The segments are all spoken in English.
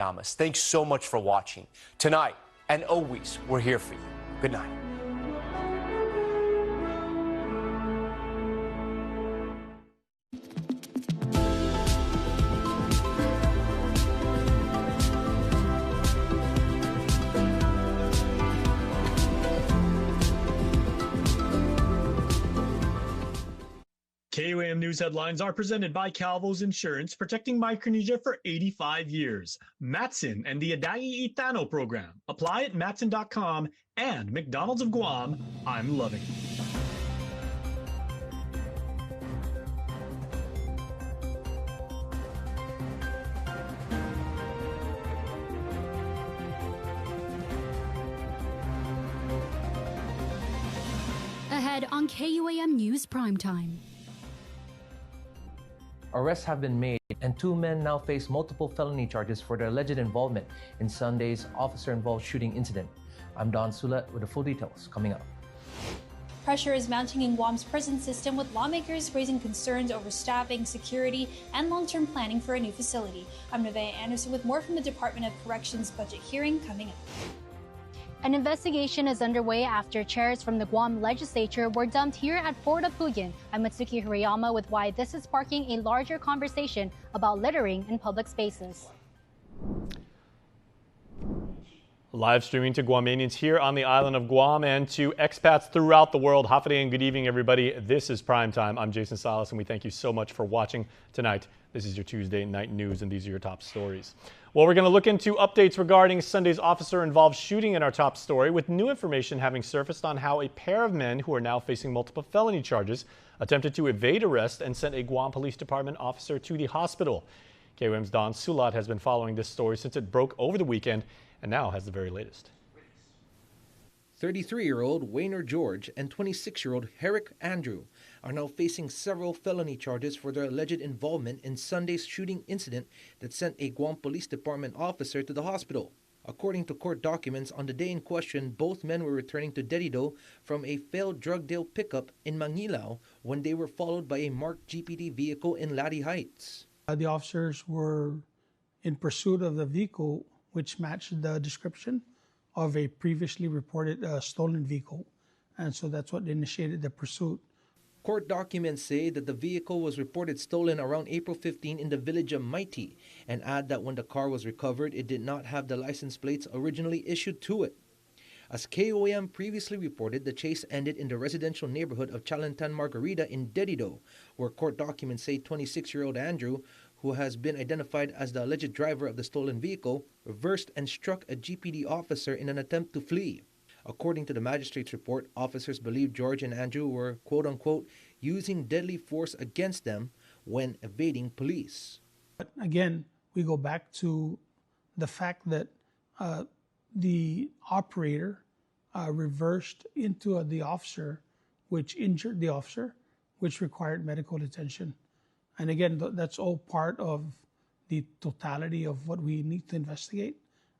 Yamas. Thanks so much for watching. Tonight and always, we're here for you. Good night. KUAM News headlines are presented by Calvo's Insurance, protecting Micronesia for 85 years. Matson and the Adai Itano program. Apply at matson.com and McDonald's of Guam. I'm loving it. Ahead on KUAM News Primetime. Arrests have been made, and 2 men now face multiple felony charges for their alleged involvement in Sunday's officer-involved shooting incident. I'm Don Sulat with the full details coming up. Pressure is mounting in Guam's prison system, with lawmakers raising concerns over staffing, security, and long-term planning for a new facility. I'm Nevaeh Anderson with more from the Department of Corrections budget hearing coming up. An investigation is underway after chairs from the Guam Legislature were dumped here at Fort Apuyan. I'm Matsuki Hirayama with why this is sparking a larger conversation about littering in public spaces. Live streaming to Guamanians here on the island of Guam and to expats throughout the world. Hafide and good evening, everybody. This is Primetime. I'm Jason Salas, and we thank you so much for watching tonight. This is your Tuesday night news, and these are your top stories. Well, we're going to look into updates regarding Sunday's officer-involved shooting in our top story, with new information having surfaced on how a pair of men who are now facing multiple felony charges attempted to evade arrest and sent a Guam Police Department officer to the hospital. KUAM's Don Sulat has been following this story since it broke over the weekend and now has the very latest. 33-year-old Wayner George and 26-year-old Herrick Andrew are now facing several felony charges for their alleged involvement in Sunday's shooting incident that sent a Guam Police Department officer to the hospital. According to court documents, on the day in question, both men were returning to Dedido from a failed drug deal pickup in Mangilao when they were followed by a marked GPD vehicle in Ladi Heights. The officers were in pursuit of the vehicle, which matched the description of a previously reported stolen vehicle. And so that's what initiated the pursuit. Court documents say that the vehicle was reported stolen around April 15 in the village of Maiti, and add that when the car was recovered, it did not have the license plates originally issued to it. As KUAM previously reported, the chase ended in the residential neighborhood of Chalantan Margarita in Dedido, where court documents say 26-year-old Andrew, who has been identified as the alleged driver of the stolen vehicle, reversed and struck a GPD officer in an attempt to flee. According to the magistrate's report, officers believe George and Andrew were, quote-unquote, using deadly force against them when evading police. But again, we go back to the fact that the operator reversed into the officer, which injured the officer, which required medical attention. And again, that's all part of the totality of what we need to investigate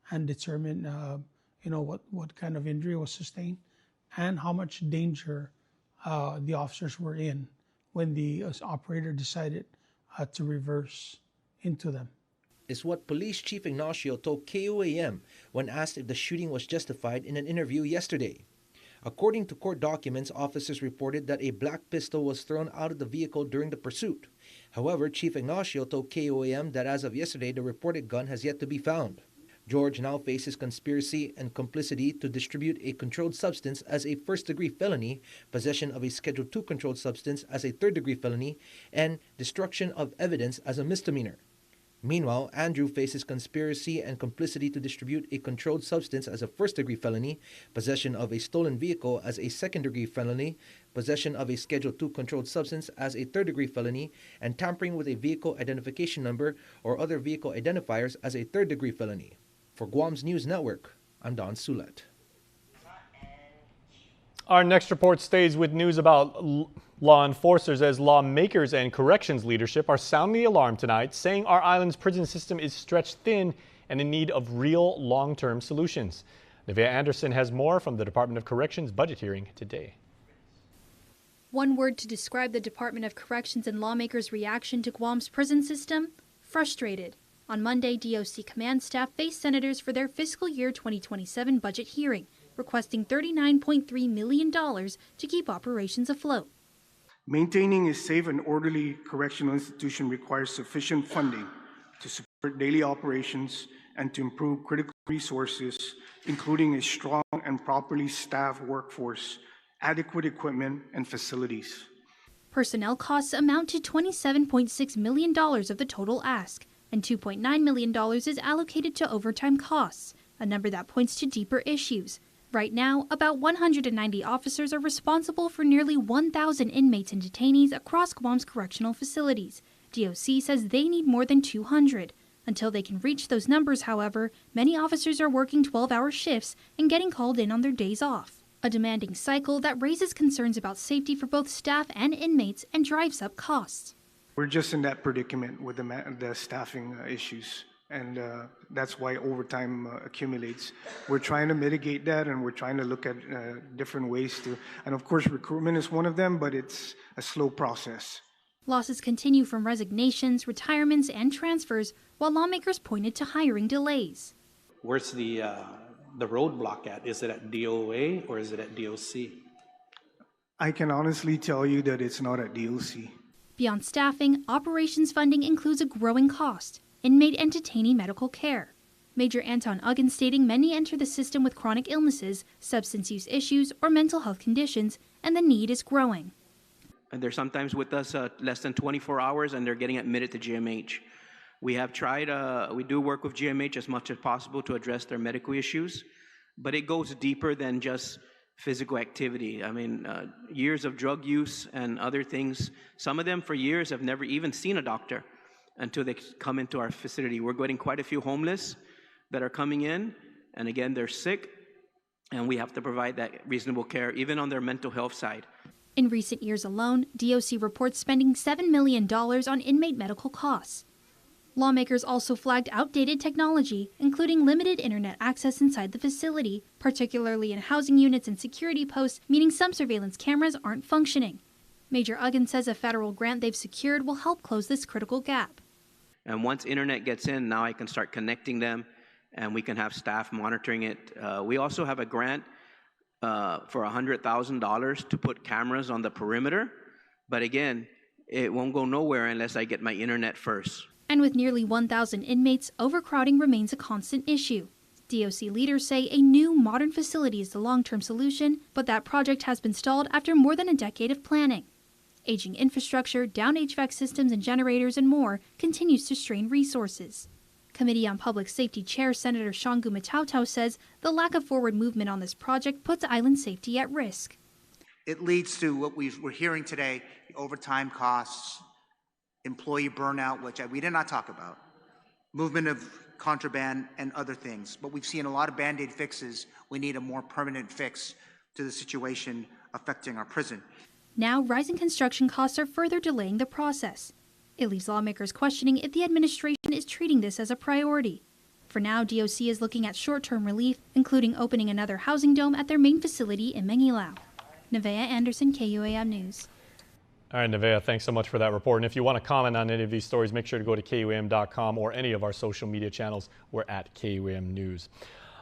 and determine, what kind of injury was sustained and how much danger the officers were in when the operator decided to reverse into them. Is what Police Chief Ignacio told KUAM when asked if the shooting was justified in an interview yesterday. According to court documents, officers reported that a black pistol was thrown out of the vehicle during the pursuit. However, Chief Ignacio told KUAM that as of yesterday, the reported gun has yet to be found. George now faces conspiracy and complicity to distribute a controlled substance as a first-degree felony, possession of a Schedule II controlled substance as a third-degree felony, and destruction of evidence as a misdemeanor. Meanwhile, Andrew faces conspiracy and complicity to distribute a controlled substance as a first-degree felony, possession of a stolen vehicle as a second-degree felony, possession of a Schedule II controlled substance as a third-degree felony, and tampering with a vehicle identification number or other vehicle identifiers as a third-degree felony. For Guam's News Network, I'm Don Sulat. Our next report stays with news about law enforcers, as lawmakers and corrections leadership are sounding the alarm tonight, saying our island's prison system is stretched thin and in need of real long-term solutions. Nevaeh Anderson has more from the Department of Corrections budget hearing today. One word to describe the Department of Corrections and lawmakers' reaction to Guam's prison system: frustrated. On Monday, DOC command staff faced senators for their fiscal year 2027 budget hearing, requesting $39.3 million to keep operations afloat. Maintaining a safe and orderly correctional institution requires sufficient funding to support daily operations and to improve critical resources, including a strong and properly staffed workforce, adequate equipment, and facilities. Personnel costs amount to $27.6 million of the total ask, and $2.9 million is allocated to overtime costs, a number that points to deeper issues. Right now, about 190 officers are responsible for nearly 1,000 inmates and detainees across Guam's correctional facilities. DOC says they need more than 200. Until they can reach those numbers, however, many officers are working 12-hour shifts and getting called in on their days off. A demanding cycle that raises concerns about safety for both staff and inmates and drives up costs. We're just in that predicament with the staffing issues. And that's why overtime accumulates. We're trying to mitigate that, and we're trying to look at different ways to, and of course recruitment is one of them, but it's a slow process. Losses continue from resignations, retirements, and transfers, while lawmakers pointed to hiring delays. Where's the roadblock at? Is it at DOA or is it at DOC? I can honestly tell you that it's not at DOC. Beyond staffing, operations funding includes a growing cost: inmate and detainee medical care. Major Anton Uggan stating many enter the system with chronic illnesses, substance use issues, or mental health conditions, and the need is growing. And they're sometimes with us less than 24 hours, and they're getting admitted to GMH. We have tried, we do work with GMH as much as possible to address their medical issues, but it goes deeper than just physical activity. I mean, years of drug use and other things. Some of them for years have never even seen a doctor until they come into our facility. We're getting quite a few homeless that are coming in, and again, they're sick, and we have to provide that reasonable care, even on their mental health side. In recent years alone, DOC reports spending $7 million on inmate medical costs. Lawmakers also flagged outdated technology, including limited internet access inside the facility, particularly in housing units and security posts, meaning some surveillance cameras aren't functioning. Major Uggan says a federal grant they've secured will help close this critical gap. And once internet gets in, now I can start connecting them, and we can have staff monitoring it. We also have a grant for $100,000 to put cameras on the perimeter. But again, it won't go nowhere unless I get my internet first. And with nearly 1,000 inmates, overcrowding remains a constant issue. DOC leaders say a new, modern facility is the long-term solution, but that project has been stalled after more than a decade of planning. Aging infrastructure, down HVAC systems and generators, and more continues to strain resources. Committee on Public Safety Chair Senator Shangu Matautau says the lack of forward movement on this project puts island safety at risk. It leads to what we're hearing today, the overtime costs, employee burnout, which we did not talk about, movement of contraband and other things. But we've seen a lot of Band-Aid fixes. We need a more permanent fix to the situation affecting our prison. Now, rising construction costs are further delaying the process. It leaves lawmakers questioning if the administration is treating this as a priority. For now, DOC is looking at short-term relief, including opening another housing dome at their main facility in Mangilao. Nevaeh Anderson, KUAM News. All right, Nevaeh, thanks so much for that report. And if you want to comment on any of these stories, make sure to go to KUAM.com or any of our social media channels. We're at KUAM News.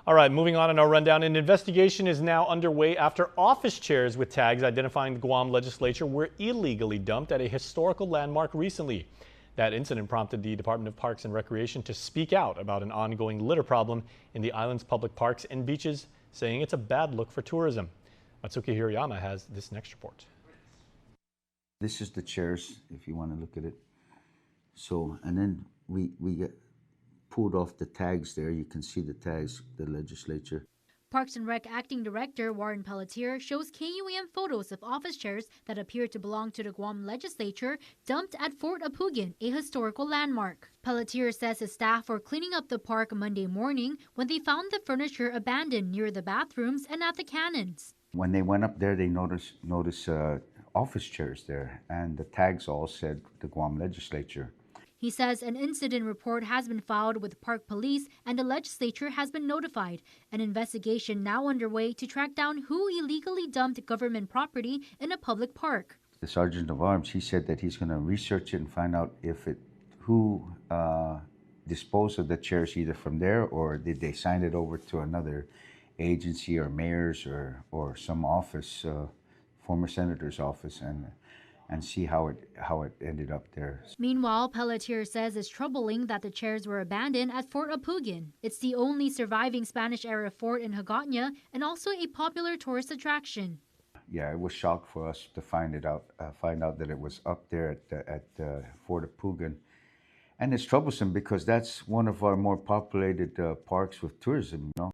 All right, moving on in our rundown. An investigation is now underway after office chairs with tags identifying the Guam legislature were illegally dumped at a historical landmark recently. That incident prompted the Department of Parks and Recreation to speak out about an ongoing litter problem in the island's public parks and beaches, saying it's a bad look for tourism. Matsuki Hirayama has this next report. This is the chairs, if you want to look at it. So, and then we get pulled off the tags there. You can see the tags, the legislature. Parks and Rec Acting Director Warren Pelletier shows KUAM photos of office chairs that appear to belong to the Guam legislature dumped at Fort Apugin, a historical landmark. Pelletier says his staff were cleaning up the park Monday morning when they found the furniture abandoned near the bathrooms and at the cannons. When they went up there, they noticed office chairs there, and the tags all said the Guam legislature. He says an incident report has been filed with Park Police and the legislature has been notified. An investigation now underway to track down who illegally dumped government property in a public park. The Sergeant of Arms, he said that he's going to research it and find out who dispose of the chairs either from there, or did they sign it over to another agency or mayor's or some office, former senator's office, and see how it ended up there. Meanwhile, Pelletier says it's troubling that the chairs were abandoned at Fort Apugan. It's the only surviving Spanish-era fort in Hagåtña and also a popular tourist attraction. Yeah, it was shocked for us to find out that it was up there at Fort Apugan. And it's troublesome because that's one of our more populated parks with tourism, you know.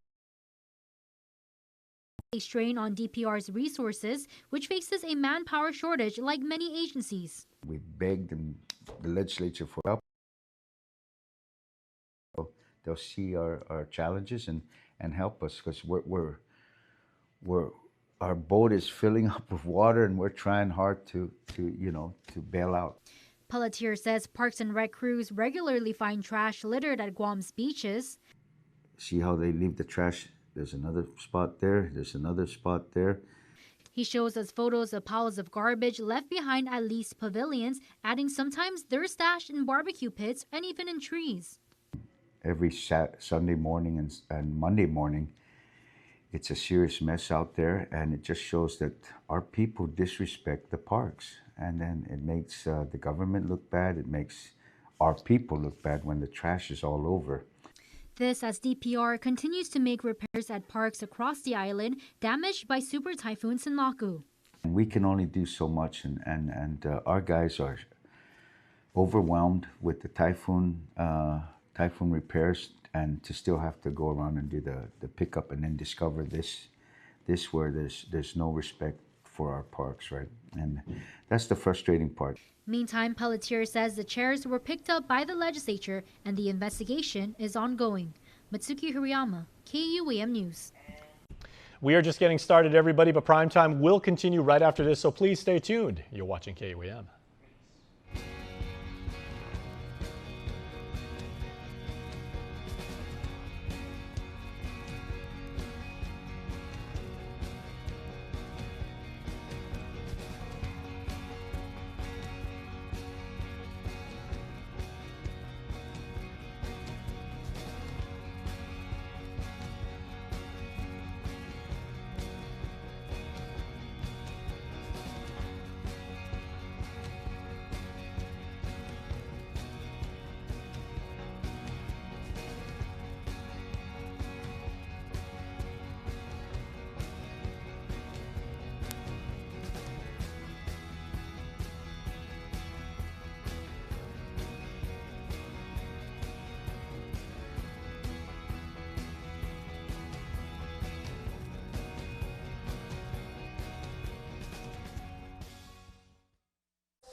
A strain on DPR's resources, which faces a manpower shortage like many agencies. We begged the legislature for help. They'll see our challenges and help us, because our boat is filling up with water and we're trying hard to bail out. Pelletier says Parks and Rec crews regularly find trash littered at Guam's beaches. See how they leave the trash? There's another spot there. There's another spot there. He shows us photos of piles of garbage left behind at leased pavilions, adding sometimes they're stashed in barbecue pits and even in trees. Every Sunday morning and Monday morning, it's a serious mess out there, and it just shows that our people disrespect the parks. And then it makes the government look bad. It makes our people look bad when the trash is all over. This as DPR continues to make repairs at parks across the island damaged by Super Typhoon Sinlaku. We can only do so much, and our guys are overwhelmed with the typhoon repairs, and to still have to go around and do the pickup and then discover this where there's no respect for our parks, right? And that's the frustrating part. Meantime, Pelletier says the chairs were picked up by the legislature and the investigation is ongoing. Matsuki Hirayama, KUAM News. We are just getting started, everybody, but primetime will continue right after this, so please stay tuned. You're watching KUAM.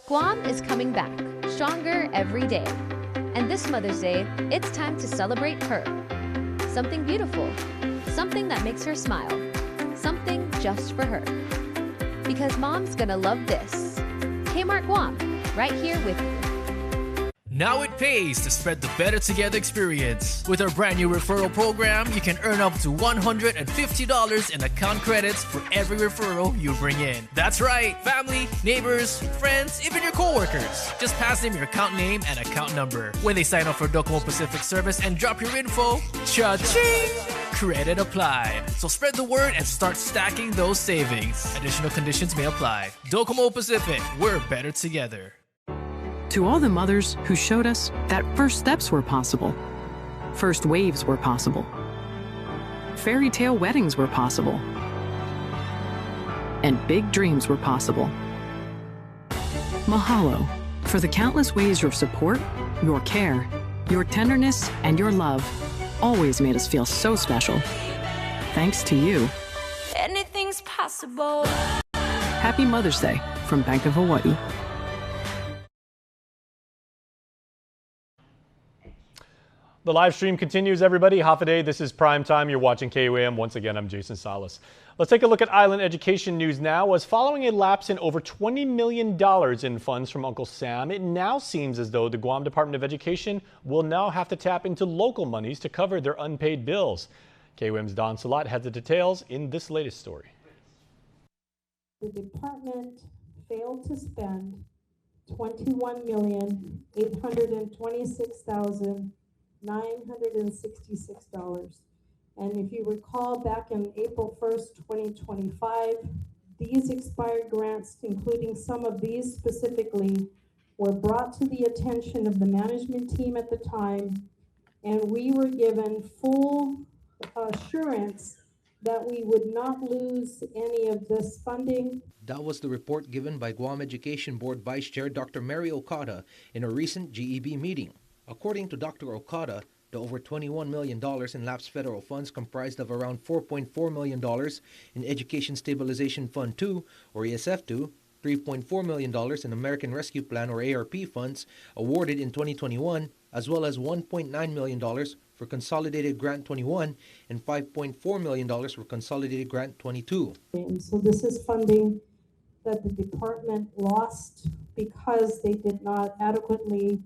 Guam is coming back, stronger every day. And this Mother's Day, it's time to celebrate her. Something beautiful, something that makes her smile, something just for her. Because Mom's gonna love this. Kmart Guam, right here with you. Now it pays to spread the Better Together experience. With our brand new referral program, you can earn up to $150 in account credits for every referral you bring in. That's right, family, neighbors, friends, even your coworkers. Just pass them your account name and account number. When they sign up for Docomo Pacific service and drop your info, cha-ching! Credit applied. So spread the word and start stacking those savings. Additional conditions may apply. Docomo Pacific, we're better together. To all the mothers who showed us that first steps were possible, first waves were possible, fairy tale weddings were possible, and big dreams were possible. Mahalo for the countless ways your support, your care, your tenderness, and your love always made us feel so special. Thanks to you. Anything's possible. Happy Mother's Day from Bank of Hawaii. The live stream continues, everybody. Half a day. This is Prime Time. You're watching KUAM. Once again, I'm Jason Salas. Let's take a look at island education news now. As following a lapse in over $20 million in funds from Uncle Sam, it now seems as though the Guam Department of Education will now have to tap into local monies to cover their unpaid bills. KUAM's Don Salat has the details in this latest story. The department failed to spend $21,826,000 $966. And if you recall, back in April 1st, 2025, these expired grants, including some of these specifically, were brought to the attention of the management team at the time, and we were given full assurance that we would not lose any of this funding. That was the report given by Guam Education Board Vice Chair Dr. Mary Okada in a recent GEB meeting. According to Dr. Okada, the over $21 million in lapsed federal funds comprised of around $4.4 million in Education Stabilization Fund 2, or ESF2, $3.4 million in American Rescue Plan, or ARP funds, awarded in 2021, as well as $1.9 million for Consolidated Grant 21 and $5.4 million for Consolidated Grant 22. So this is funding that the department lost because they did not adequately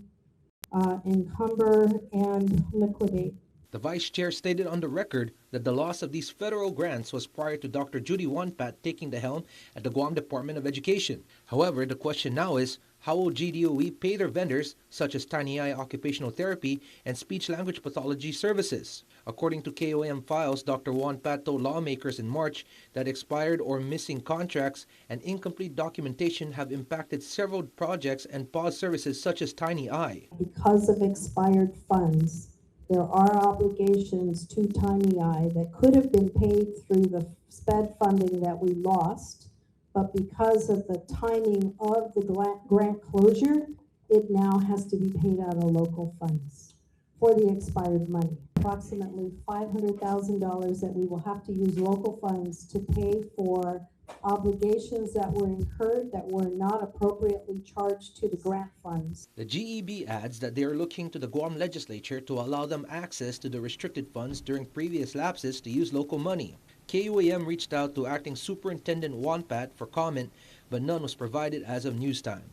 encumber and liquidate. The Vice Chair stated on the record that the loss of these federal grants was prior to Dr. Judy Wonpat taking the helm at the Guam Department of Education. However, the question now is, how will GDOE pay their vendors, such as Tiny Eye Occupational Therapy and Speech-Language Pathology Services? According to KUAM files, Dr. Wonpat told lawmakers in March that expired or missing contracts and incomplete documentation have impacted several projects and paused services such as Tiny Eye. Because of expired funds, there are obligations to Tiny Eye that could have been paid through the SPED funding that we lost, but because of the timing of the grant closure, it now has to be paid out of local funds for the expired money. Approximately $500,000 that we will have to use local funds to pay for obligations that were incurred that were not appropriately charged to the grant funds. The GEB adds that they are looking to the Guam Legislature to allow them access to the restricted funds during previous lapses to use local money. KUAM reached out to Acting Superintendent Wonpat for comment, but none was provided as of news time.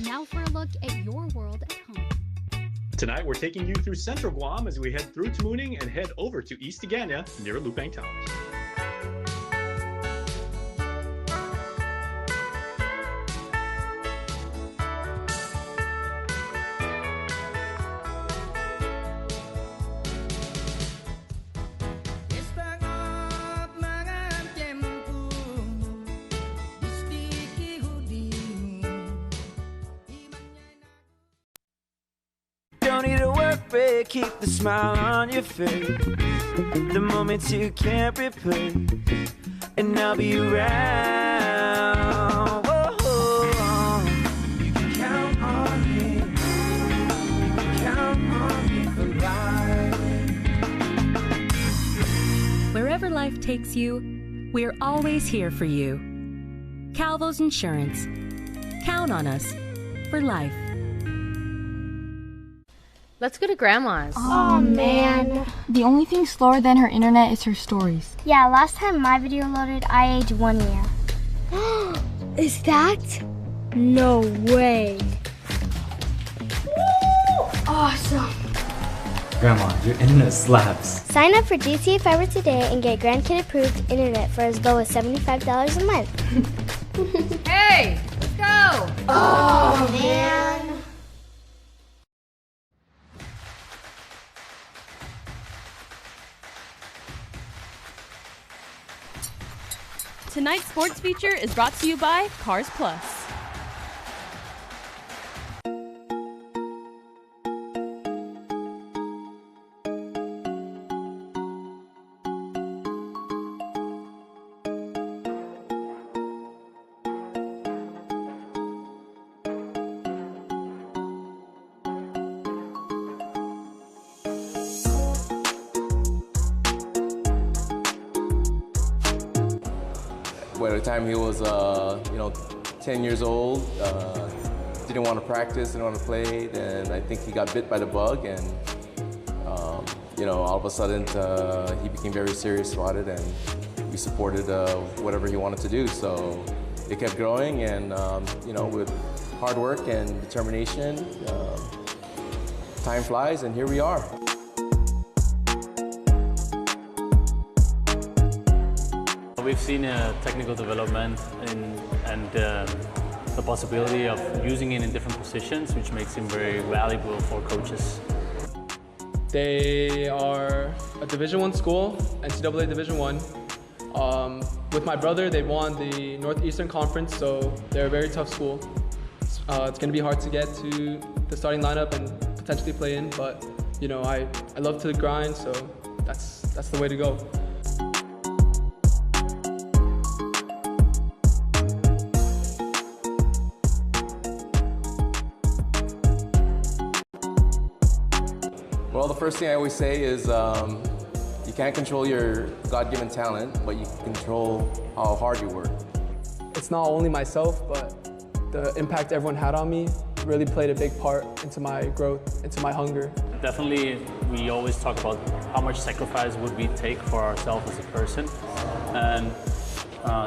Now for a look at your world at home. Tonight, we're taking you through Central Guam as we head through Tamuning and head over to East Agana near Lupang Towers. Don't need a work break, keep the smile on your face. The moments you can't replace, and I'll be around. Whoa. You can count on me. You can count on me for life. Wherever life takes you, we're always here for you. Calvo's Insurance. Count on us for life. Let's go to Grandma's. Oh man. The only thing slower than her internet is her stories. Yeah, last time my video loaded, I aged 1 year. Is that? No way. Woo! Awesome. Grandma, your internet slaps. Sign up for GCA Fiber today and get grandkid approved internet for as low as $75 a month. Hey, let's go. Oh man. Tonight's sports feature is brought to you by Cars Plus. By the time he was, 10 years old, didn't want to practice, didn't want to play, and I think he got bit by the bug, and all of a sudden he became very serious about it, and we supported whatever he wanted to do. So it kept growing, and with hard work and determination, time flies, and here we are. We've seen technical development and the possibility of using it in different positions, which makes him very valuable for coaches. They are a Division I school, NCAA Division I. With my brother, they won the Northeastern Conference, so they're a very tough school. It's going to be hard to get to the starting lineup and potentially play in, but you know, I love to grind, so that's the way to go. Well, the first thing I always say is you can't control your God-given talent, but you can control how hard you work. It's not only myself, but the impact everyone had on me really played a big part into my growth, into my hunger. Definitely, we always talk about how much sacrifice would we take for ourselves as a person and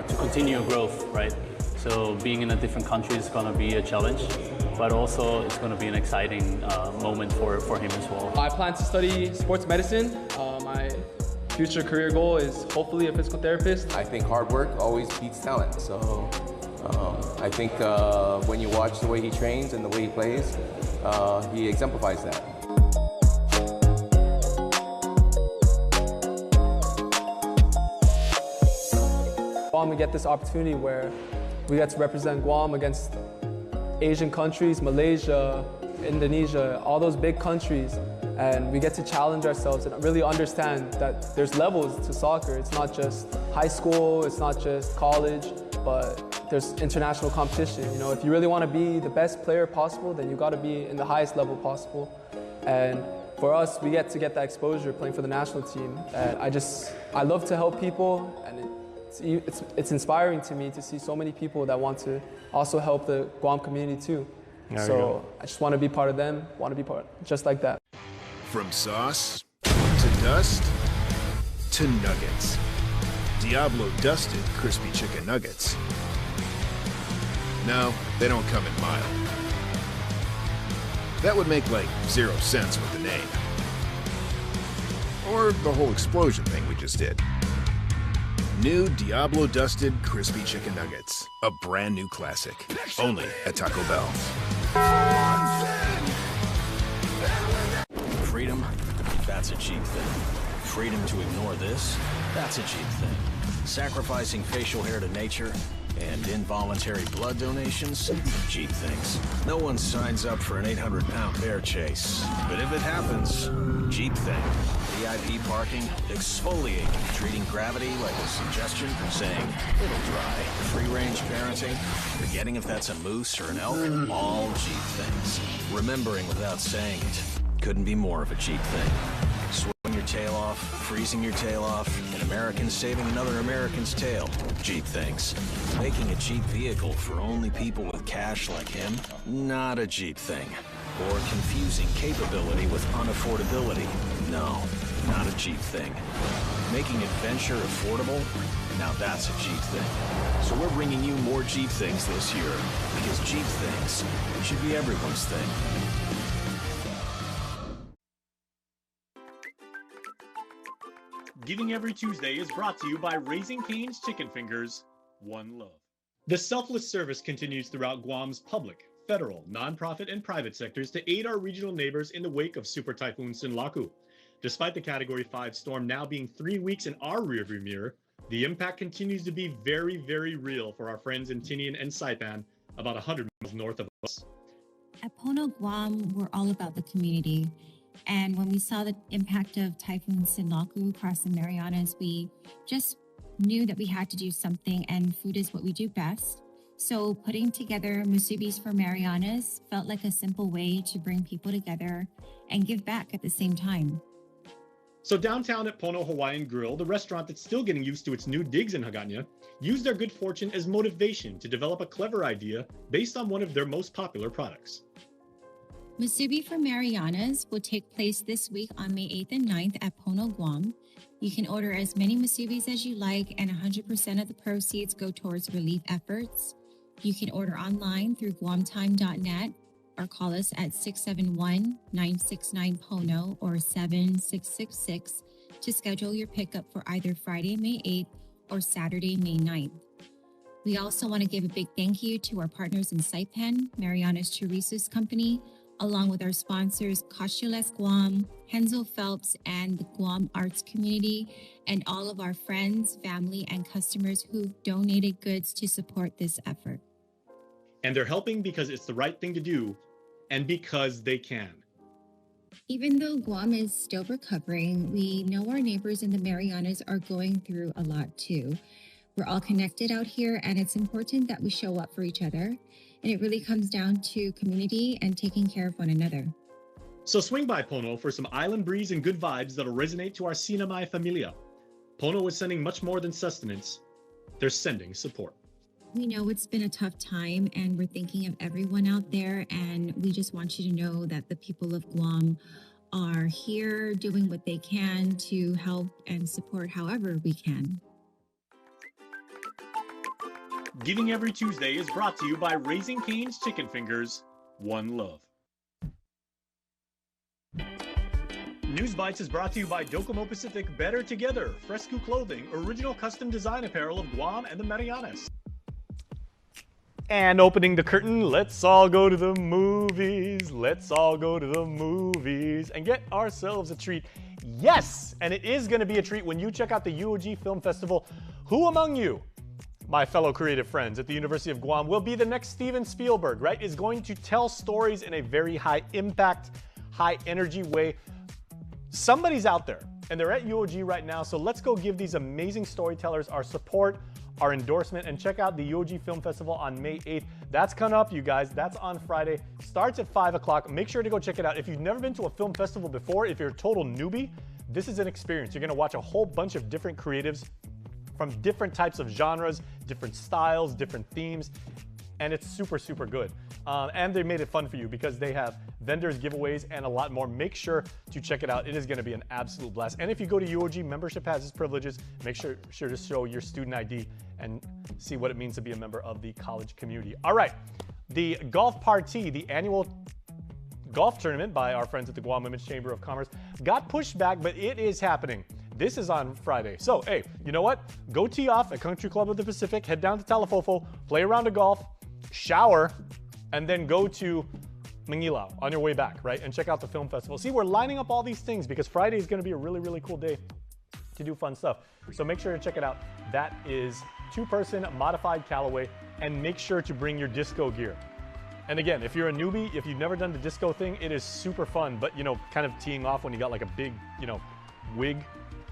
to continue growth, right? So being in a different country is going to be a challenge, but also it's going to be an exciting moment for him as well. I plan to study sports medicine. My future career goal is hopefully a physical therapist. I think hard work always beats talent, so I think when you watch the way he trains and the way he plays, he exemplifies that. Guam, we get this opportunity where we get to represent Guam against Asian countries, Malaysia, Indonesia, all those big countries, and we get to challenge ourselves and really understand that there's levels to soccer. It's not just high school, it's not just college, but there's international competition. You know, if you really want to be the best player possible, then you got to be in the highest level possible. And for us, we get to get that exposure playing for the national team. And I love to help people, and it's inspiring to me to see so many people that want to also help the Guam community too. So I just want to be part of them, want to be part just like that. From sauce to dust to nuggets. Diablo dusted crispy chicken nuggets. No, they don't come in mild. That would make like 0 sense with the name. Or the whole explosion thing we just did. New Diablo dusted crispy chicken nuggets. A brand new classic. Only at Taco Bell. Freedom, that's a cheap thing. Freedom to ignore this, that's a cheap thing. Sacrificing facial hair to nature and involuntary blood donations, cheap things. No one signs up for an 800-pound bear chase, but if it happens, cheap thing. VIP parking, exfoliating, treating gravity like a suggestion, saying, it'll dry. Free-range parenting, forgetting if that's a moose or an elk, all cheap things. Remembering without saying it, couldn't be more of a cheap thing. Sweating your tail off, freezing your tail off, an American saving another American's tail. Cheap things. Making a cheap vehicle for only people with cash like him? Not a cheap thing. Or confusing capability with unaffordability? No, not a cheap thing. Making adventure affordable? Now that's a cheap thing. So we're bringing you more cheap things this year, because cheap things should be everyone's thing. Giving Every Tuesday is brought to you by Raising Cane's Chicken Fingers, One Love. The selfless service continues throughout Guam's public, federal, nonprofit, and private sectors to aid our regional neighbors in the wake of Super Typhoon Sinlaku. Despite the Category 5 storm now being 3 weeks in our rearview mirror, the impact continues to be very, very real for our friends in Tinian and Saipan, about 100 miles north of us. At Pono, Guam, we're all about the community. And when we saw the impact of Typhoon Sinlaku across the Marianas, we just knew that we had to do something, and food is what we do best. So putting together Musubis for Marianas felt like a simple way to bring people together and give back at the same time. So downtown at Pono Hawaiian Grill, the restaurant that's still getting used to its new digs in Hagåtña, used their good fortune as motivation to develop a clever idea based on one of their most popular products. Musubi for Marianas will take place this week on May 8th and 9th at Pono, Guam. You can order as many musubis as you like, and 100% of the proceeds go towards relief efforts. You can order online through guamtime.net or call us at 671-969-PONO or 7666 to schedule your pickup for either Friday, May 8th or Saturday, May 9th. We also want to give a big thank you to our partners in Saipan, Mariana's Chorizo's company, along with our sponsors, Costules Guam, Hensel Phelps, and the Guam Arts Community, and all of our friends, family, and customers who've donated goods to support this effort. And they're helping because it's the right thing to do and because they can. Even though Guam is still recovering, we know our neighbors in the Marianas are going through a lot too. We're all connected out here, and it's important that we show up for each other. And it really comes down to community and taking care of one another. So swing by Pono for some island breeze and good vibes that'll resonate to our Sinamay familia. Pono is sending much more than sustenance. They're sending support. We know it's been a tough time, and we're thinking of everyone out there, and we just want you to know that the people of Guam are here doing what they can to help and support however we can. Giving Every Tuesday is brought to you by Raising Cane's Chicken Fingers, One Love. News Bites is brought to you by Docomo Pacific Better Together, Fresco Clothing, original custom design apparel of Guam and the Marianas. And opening the curtain, let's all go to the movies. Let's all go to the movies and get ourselves a treat. Yes, and it is going to be a treat when you check out the UOG Film Festival. Who among you, my fellow creative friends at the University of Guam, will be the next Steven Spielberg, right? Is going to tell stories in a very high impact, high energy way. Somebody's out there, and they're at UOG right now, so let's go give these amazing storytellers our support, our endorsement, and check out the UOG Film Festival on May 8th. That's coming up, you guys. That's on Friday. Starts at 5 o'clock. Make sure to go check it out. If you've never been to a film festival before, if you're a total newbie, this is an experience. You're going to watch a whole bunch of different creatives from different types of genres, different styles, different themes, and it's super, super good. And they made it fun for you because they have vendors, giveaways, and a lot more. Make sure to check it out. It is going to be an absolute blast. And if you go to UOG, membership has its privileges. Make sure to show your student ID and see what it means to be a member of the college community. All right, the Golf Party, the annual golf tournament by our friends at the Guam Women's Chamber of Commerce, got pushed back, but it is happening. This is on Friday. So, hey, you know what? Go tee off at Country Club of the Pacific, head down to Talafofo, play a round of golf, shower, and then go to Manila on your way back, right? And check out the film festival. See, we're lining up all these things because Friday is going to be a really, really cool day to do fun stuff. So make sure to check it out. That is two-person modified Callaway, and make sure to bring your disco gear. And again, if you're a newbie, if you've never done the disco thing, it is super fun, but you know, kind of teeing off when you got like a big, you know, wig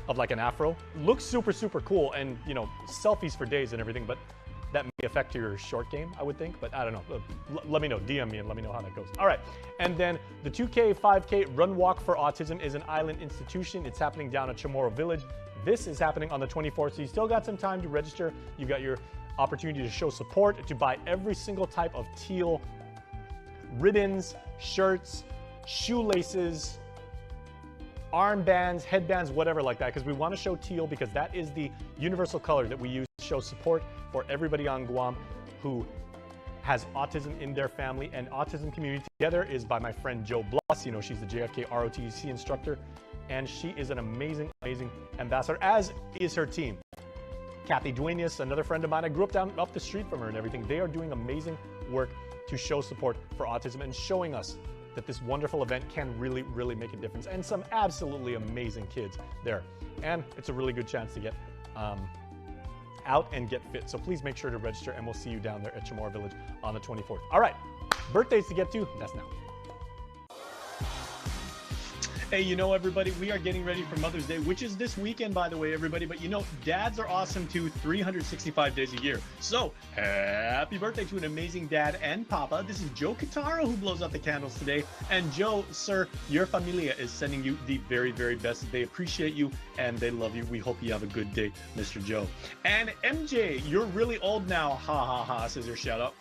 of like an afro. Looks super, super cool, and you know, selfies for days and everything, but that may affect your short game, I would think, but I don't know. Let me know, DM me and let me know how that goes. All right, and then the 2K, 5K Run Walk for Autism is an island institution. It's happening down at Chamorro Village. This is happening on the 24th, so you still got some time to register. You got your opportunity to show support, to buy every single type of teal ribbons, shirts, shoelaces, armbands, headbands, whatever like that, because we want to show teal because that is the universal color that we use to show support for everybody on Guam who has autism in their family. And Autism Community Together is by my friend Jo Bloss. You know, she's the JFK ROTC instructor, and she is an amazing, amazing ambassador, as is her team. Kathy Duenas, another friend of mine, I grew up down up the street from her and everything. They are doing amazing work to show support for autism and showing us that this wonderful event can really, really make a difference, and some absolutely amazing kids there. And it's a really good chance to get out and get fit. So please make sure to register, and we'll see you down there at Chamorro Village on the 24th. All right, birthdays to get to, that's now. Hey, you know, everybody, we are getting ready for Mother's Day, which is this weekend, by the way, everybody. But you know, dads are awesome too, 365 days a year. So happy birthday to an amazing dad and papa. This is Joe Cataro who blows out the candles today. And Joe, sir, your familia is sending you the very, very best. They appreciate you and they love you. We hope you have a good day, Mr. Joe. And MJ, you're really old now. Ha ha ha, says your shout out.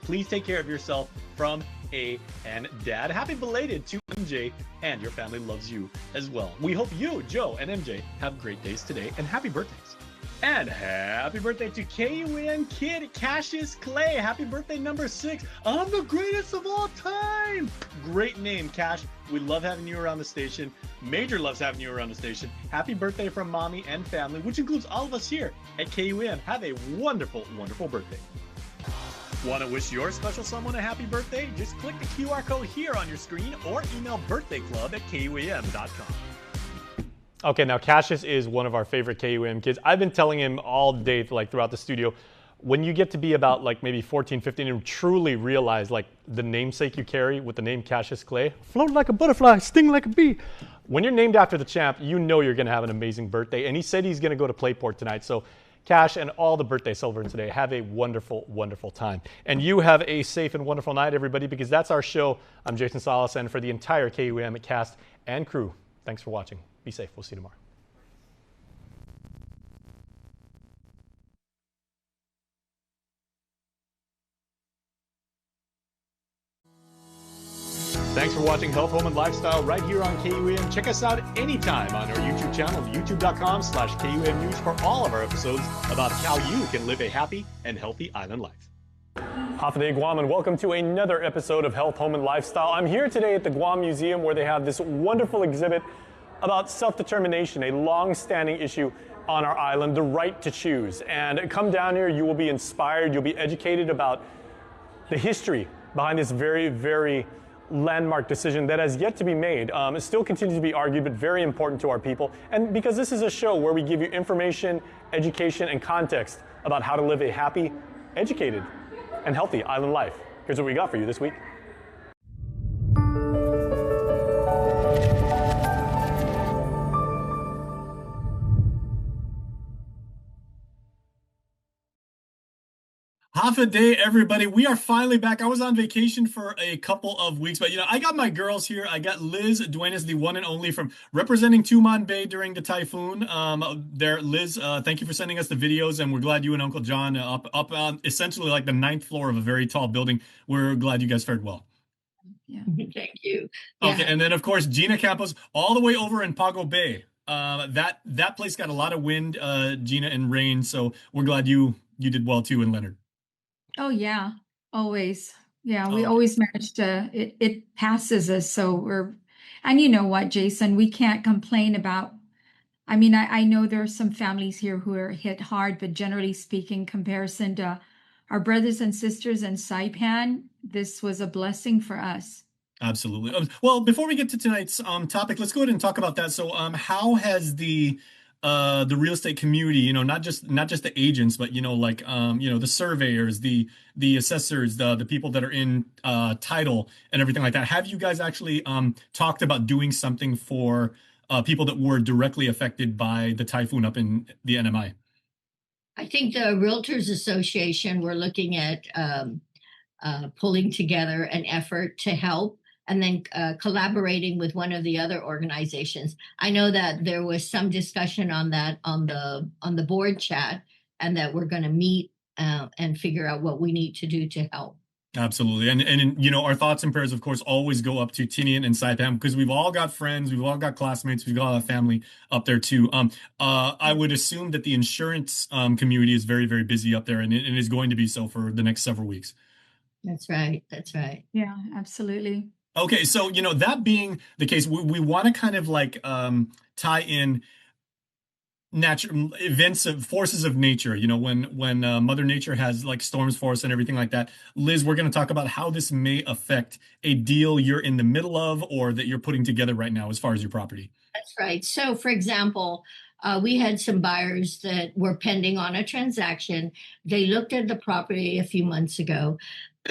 Please take care of yourself from A and Dad. Happy belated to MJ, and your family loves you as well. We hope you, Joe and MJ, have great days today, and happy birthdays. And happy birthday to KUAM kid Cassius Clay. Happy birthday number 6. I'm the greatest of all time. Great name, Cash. We love having you around the station. Major loves having you around the station. Happy birthday from mommy and family, which includes all of us here at KUAM. Have a wonderful, wonderful birthday. Want to wish your special someone a happy birthday? Just click the QR code here on your screen or email birthdayclub@kuam.com. Okay, now Cassius is one of our favorite KUAM kids. I've been telling him all day, like throughout the studio, when you get to be about like maybe 14, 15 and truly realize like the namesake you carry with the name Cassius Clay, float like a butterfly, sting like a bee. When you're named after the champ, you know you're gonna have an amazing birthday. And he said he's gonna go to Playport tonight. So Cash and all the birthday celebrants today, have a wonderful, wonderful time. And you have a safe and wonderful night, everybody, because that's our show. I'm Jason Salas, and for the entire KUAM cast and crew, thanks for watching. Be safe. We'll see you tomorrow. Thanks for watching Health, Home, and Lifestyle right here on KUAM. Check us out anytime on our YouTube channel, youtube.com/KUAM News, for all of our episodes about how you can live a happy and healthy island life. Hafaday Guam, and welcome to another episode of Health, Home, and Lifestyle. I'm here today at the Guam Museum, where they have this wonderful exhibit about self-determination, a long-standing issue on our island, the right to choose. And come down here, you will be inspired, you'll be educated about the history behind this very, very landmark decision that has yet to be made. It still continues to be argued, but very important to our people. And because this is a show where we give you information, education, and context about how to live a happy, educated, and healthy island life. Here's what we got for you this week. Half a day, everybody. We are finally back. I was on vacation for a couple of weeks, but I got my girls here. I got Liz Duenas, the one and only, from representing Tumon Bay during the typhoon. There, Liz, thank you for sending us the videos, and we're glad you and Uncle John up on essentially like the 9th floor of a very tall building. We're glad you guys fared well. Yeah, thank you. Okay, and then of course Gina Campos, all the way over in Pago Bay. That place got a lot of wind, Gina, and rain. So we're glad you did well too, and Leonard. Oh yeah, always. Yeah, we always manage to, it passes us. So and you know what, Jason, we can't complain about, I mean, I know there are some families here who are hit hard, but generally speaking, comparison to our brothers and sisters in Saipan, this was a blessing for us. Absolutely. Well, before we get to tonight's topic, let's go ahead and talk about that. So how has the real estate community, not just the agents, but the surveyors, the assessors, the people that are in title and everything like that. Have you guys actually talked about doing something for people that were directly affected by the typhoon up in the NMI? I think the Realtors Association, we're looking at pulling together an effort to help, and then collaborating with one of the other organizations. I know that there was some discussion on that on the board chat, and that we're going to meet and figure out what we need to do to help. Absolutely. And our thoughts and prayers, of course, always go up to Tinian and Saipan, because we've all got friends, we've all got classmates, we've got a family up there too. I would assume that the insurance community is very, very busy up there, and it is going to be so for the next several weeks. That's right. That's right. Yeah, absolutely. Okay, so that being the case, we want to kind of like tie in natural events of forces of nature. When Mother Nature has like storms for us and everything like that. Liz, we're going to talk about how this may affect a deal you're in the middle of or that you're putting together right now as far as your property. That's right. So, for example, we had some buyers that were pending on a transaction. They looked at the property a few months ago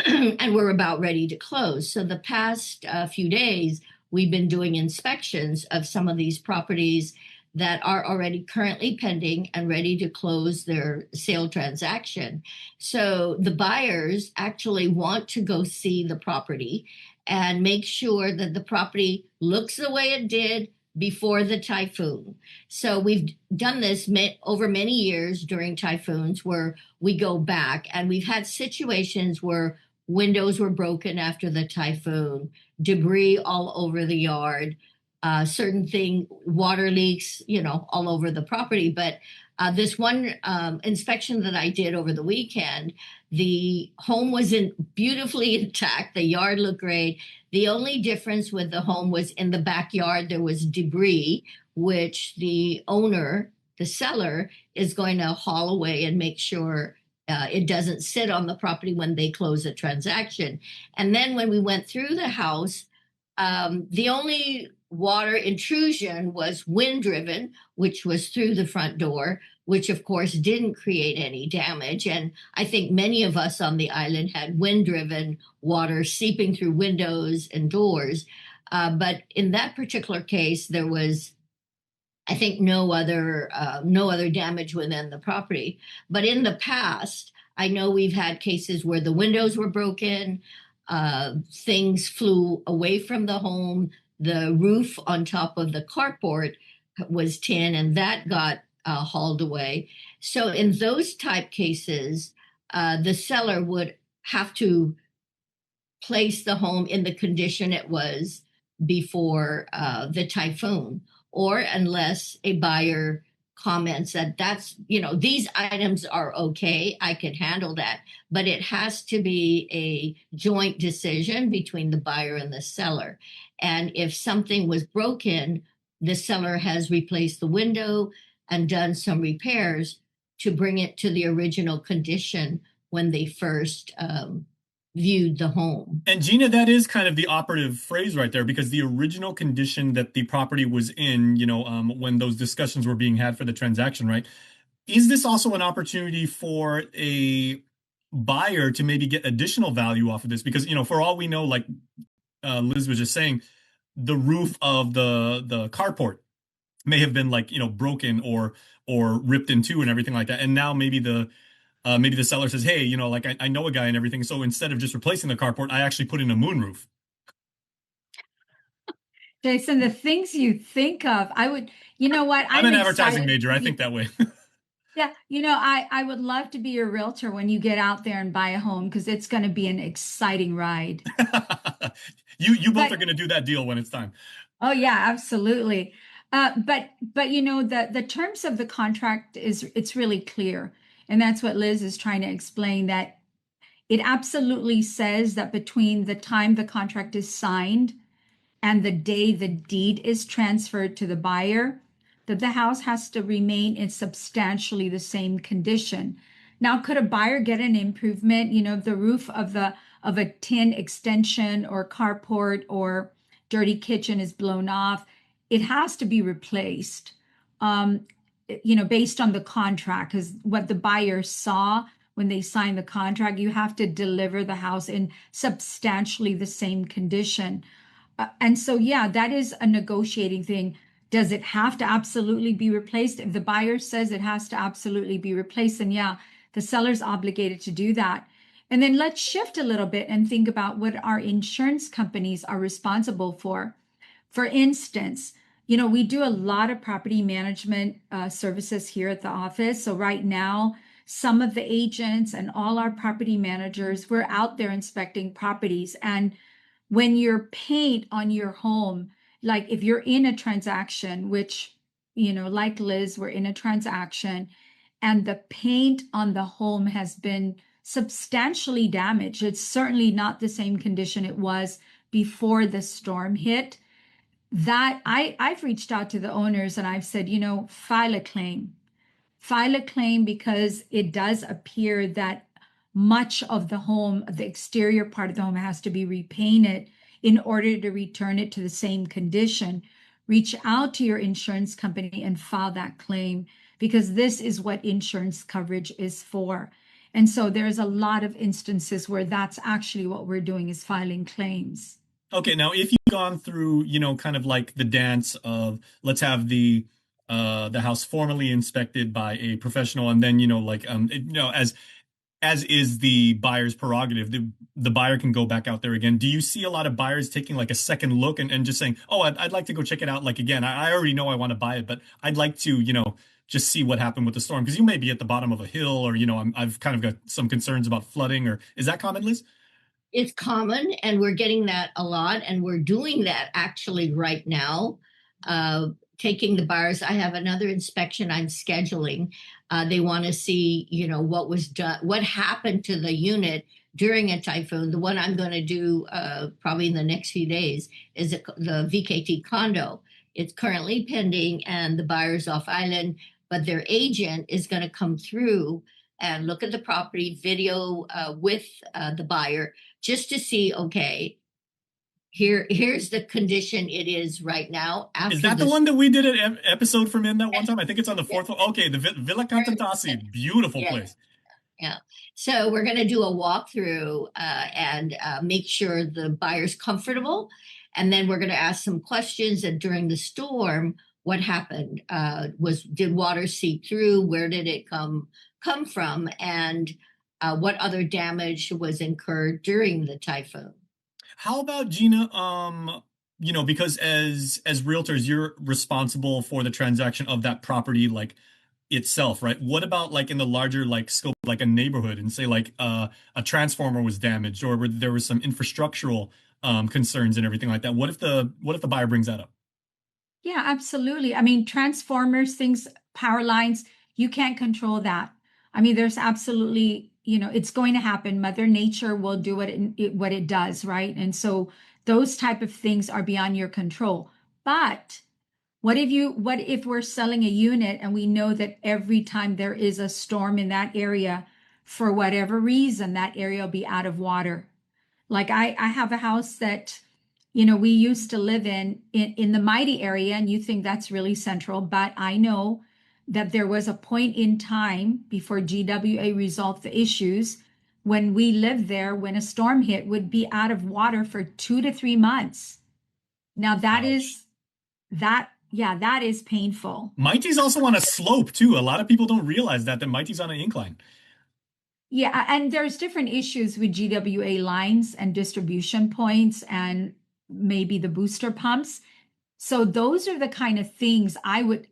and were about ready to close. So the past few days, we've been doing inspections of some of these properties that are already currently pending and ready to close their sale transaction. So the buyers actually want to go see the property and make sure that the property looks the way it did before the typhoon. So we've done this over many years during typhoons, where we go back, and we've had situations where windows were broken after the typhoon, debris all over the yard, water leaks, all over the property. But this one inspection that I did over the weekend, the home was beautifully intact. The yard looked great. The only difference with the home was in the backyard, there was debris, which the owner, the seller, is going to haul away and make sure it doesn't sit on the property when they close a transaction. And then when we went through the house, the only water intrusion was wind driven, which was through the front door, which of course didn't create any damage. And I think many of us on the island had wind driven water seeping through windows and doors. But in that particular case, there was, I think, no other damage within the property. But in the past, I know we've had cases where the windows were broken, things flew away from the home, the roof on top of the carport was tin, and that got hauled away. So in those type cases, the seller would have to place the home in the condition it was before the typhoon, or unless a buyer comments that these items are okay, I could handle that. But it has to be a joint decision between the buyer and the seller. And if something was broken, the seller has replaced the window and done some repairs to bring it to the original condition when they first viewed the home. And Gina, that is kind of the operative phrase right there, because the original condition that the property was in, when those discussions were being had for the transaction, right? Is this also an opportunity for a buyer to maybe get additional value off of this? Because, for all we know, like Liz was just saying, the roof of the carport may have been broken or ripped in two and everything like that. And now maybe the seller says, hey, I know a guy and everything. So instead of just replacing the carport, I actually put in a moonroof. Jason, the things you think of, I'm an advertising major. I think that way. Yeah. I would love to be your realtor when you get out there and buy a home, because it's going to be an exciting ride. You both are going to do that deal when it's time. Oh, yeah, absolutely. But the terms of the contract it's really clear. And that's what Liz is trying to explain, that it absolutely says that between the time the contract is signed and the day the deed is transferred to the buyer, that the house has to remain in substantially the same condition. Now, could a buyer get an improvement? If the roof of a tin extension or carport or dirty kitchen is blown off, it has to be replaced. Based on the contract, because what the buyer saw when they signed the contract, you have to deliver the house in substantially the same condition. And so, yeah, that is a negotiating thing. Does it have to absolutely be replaced? If the buyer says it has to absolutely be replaced, then yeah, the seller's obligated to do that. And then let's shift a little bit and think about what our insurance companies are responsible for. For instance, we do a lot of property management services here at the office. So right now, some of the agents and all our property managers, we're out there inspecting properties. And when your paint on your home, like if you're in a transaction, which, like Liz, we're in a transaction, and the paint on the home has been substantially damaged, it's certainly not the same condition it was before the storm hit. That I've reached out to the owners and I've said, file a claim, because it does appear that much of the home, the exterior part of the home, has to be repainted in order to return it to the same condition. Reach out to your insurance company and file that claim, because this is what insurance coverage is for. And so there's a lot of instances where that's actually what we're doing, is filing claims. Okay, now if you've gone through, kind of like the dance of let's have the house formally inspected by a professional, and then as is the buyer's prerogative, the buyer can go back out there again. Do you see a lot of buyers taking like a second look and just saying, oh, I'd like to go check it out? Like, again, I already know I want to buy it, but I'd like to, just see what happened with the storm, because you may be at the bottom of a hill, or, I've kind of got some concerns about flooding, or is that common, Liz? It's common, and we're getting that a lot, and we're doing that actually right now. taking the buyers. I have another inspection I'm scheduling. They want to see, what was done, what happened to the unit during a typhoon. The one I'm going to do probably in the next few days is the VKT condo. It's currently pending and the buyer's off island, but their agent is going to come through and look at the property, video with the buyer, just to see, okay, here's the condition it is right now. Is that the one that we did an episode from in that one time? I think it's on the fourth one. Okay, the Villa Cantantasi, beautiful place. Yeah. So we're going to do a walkthrough and make sure the buyer's comfortable. And then we're going to ask some questions. And during the storm, what happened? Did water seep through? Where did it come from? And what other damage was incurred during the typhoon? How about Gina? Because as realtors, you're responsible for the transaction of that property, like itself, right? What about like in the larger like scope, like a neighborhood, and say like a transformer was damaged, or there was some infrastructural concerns and everything like that? What if the buyer brings that up? Yeah, absolutely. I mean, transformers, things, power lines, you can't control that. I mean, there's absolutely, it's going to happen. Mother Nature will do what it does, right? And so those type of things are beyond your control. But what if we're selling a unit and we know that every time there is a storm in that area, for whatever reason, that area will be out of water? Like I have a house that, we used to live in the Mighty area, and you think that's really central, but I know that there was a point in time before GWA resolved the issues when we lived there, when a storm hit, would be out of water for 2 to 3 months. Now that is painful. Mighty's also on a slope too. A lot of people don't realize that Mighty's on an incline. Yeah, and there's different issues with GWA lines and distribution points and maybe the booster pumps. So those are the kind of things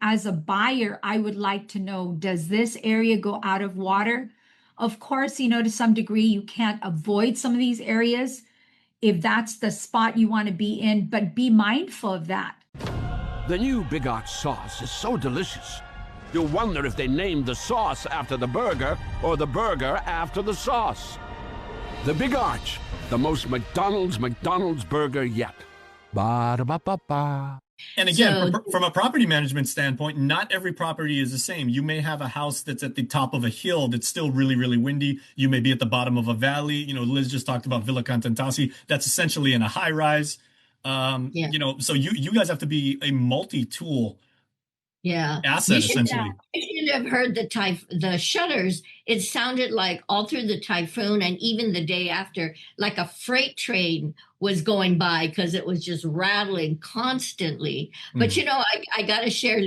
as a buyer, I would like to know, does this area go out of water? Of course, to some degree, you can't avoid some of these areas if that's the spot you want to be in, but be mindful of that. The new Big Arch sauce is so delicious. You'll wonder if they named the sauce after the burger or the burger after the sauce. The Big Arch, the most McDonald's burger yet. Ba-da-ba-ba-ba. And again, from a property management standpoint, not every property is the same. You may have a house that's at the top of a hill that's still really, really windy. You may be at the bottom of a valley. Liz just talked about Villa Cantantasi. That's essentially in a high rise. So you guys have to be a multi-tool asset, essentially. You should have heard the shutters. It sounded like all through the typhoon and even the day after, like a freight train was going by because it was just rattling constantly. But I got to share.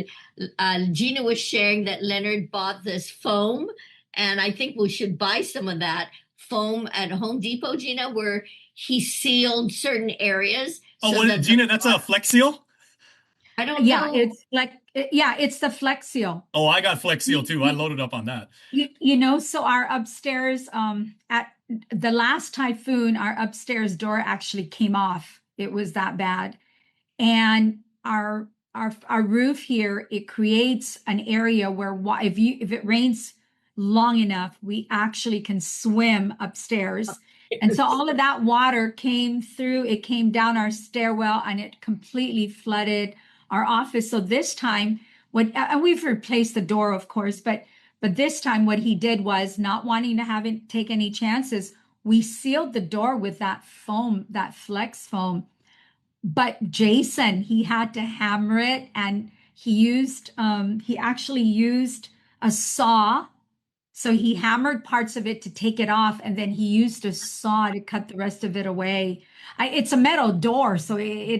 Gina was sharing that Leonard bought this foam, and I think we should buy some of that foam at Home Depot, Gina, where he sealed certain areas. Gina, that's a Flex Seal? I don't know. It's the Flex Seal. Oh, I got Flex Seal too. I loaded up on that. So our upstairs, at the last typhoon, our upstairs door actually came off. It was that bad. And our roof here, it creates an area where if it rains long enough, we actually can swim upstairs. And so all of that water came through, it came down our stairwell, and it completely flooded our office. So this time, and we've replaced the door, of course, but this time what he did was, not wanting to take any chances, we sealed the door with that foam, that Flex foam. But Jason, he had to hammer it, and he actually used a saw. So he hammered parts of it to take it off, and then he used a saw to cut the rest of it away. It's a metal door, so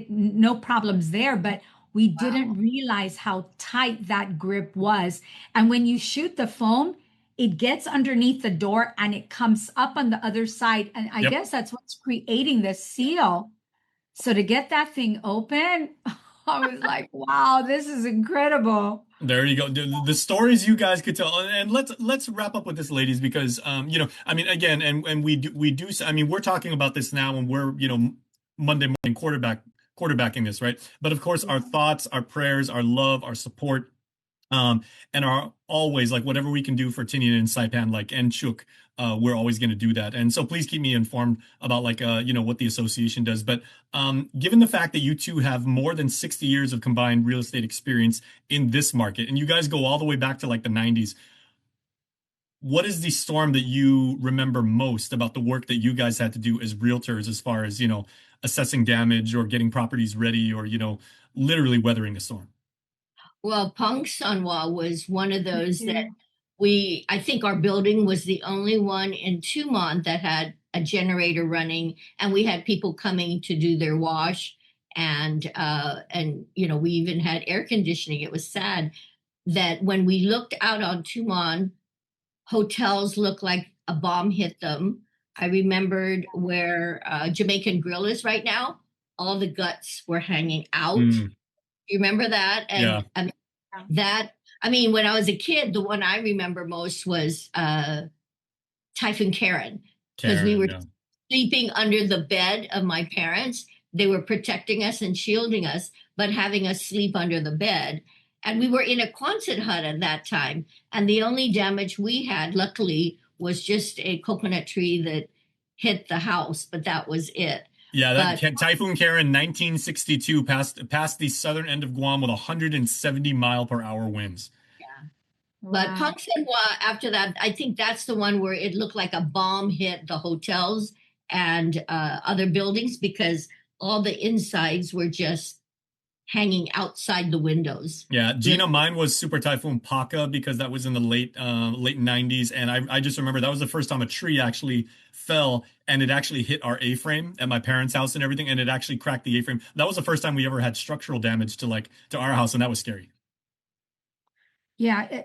no problems there, but we didn't realize how tight that grip was. And when you shoot the foam, it gets underneath the door and it comes up on the other side. And I guess that's what's creating the seal. So to get that thing open, I was like, wow, this is incredible. There you go. The stories you guys could tell. And let's wrap up with this, ladies, because again, and we do. I mean, we're talking about this now when we're Monday morning quarterbacking this, right? But of course, our thoughts, our prayers, our love, our support, and are always like whatever we can do for Tinian and Saipan, like and Chuk, we're always going to do that. And so please keep me informed about like what the association does. But given the fact that you two have more than 60 years of combined real estate experience in this market, and you guys go all the way back to like the 90s, what is the storm that you remember most about the work that you guys had to do as realtors, as far as assessing damage or getting properties ready, or literally weathering a storm? Well, Pang Sanwa was one of those that I think our building was the only one in Tumon that had a generator running, and we had people coming to do their wash, and we even had air conditioning. It was sad that when we looked out on Tumon, hotels looked like a bomb hit them. I remembered where Jamaican Grill is right now. All the guts were hanging out. You remember that? And when I was a kid, the one I remember most was Typhoon Karen, because we were sleeping under the bed of my parents. They were protecting us and shielding us, but having us sleep under the bed. And we were in a Quonset hut at that time. And the only damage we had, luckily, was just a coconut tree that hit the house, but that was it. Yeah, Typhoon Karen, 1962, passed the southern end of Guam with 170-mile-per-hour winds. Yeah. But Pang Sanwa, after that, I think that's the one where it looked like a bomb hit the hotels and other buildings, because all the insides were just hanging outside the windows. Yeah, Gina, mine was Super Typhoon Paka, because that was in the late 90s. And I just remember that was the first time a tree actually fell, and it actually hit our A-frame at my parents' house and everything, and it actually cracked the A-frame. That was the first time we ever had structural damage to our house, and that was scary. Yeah,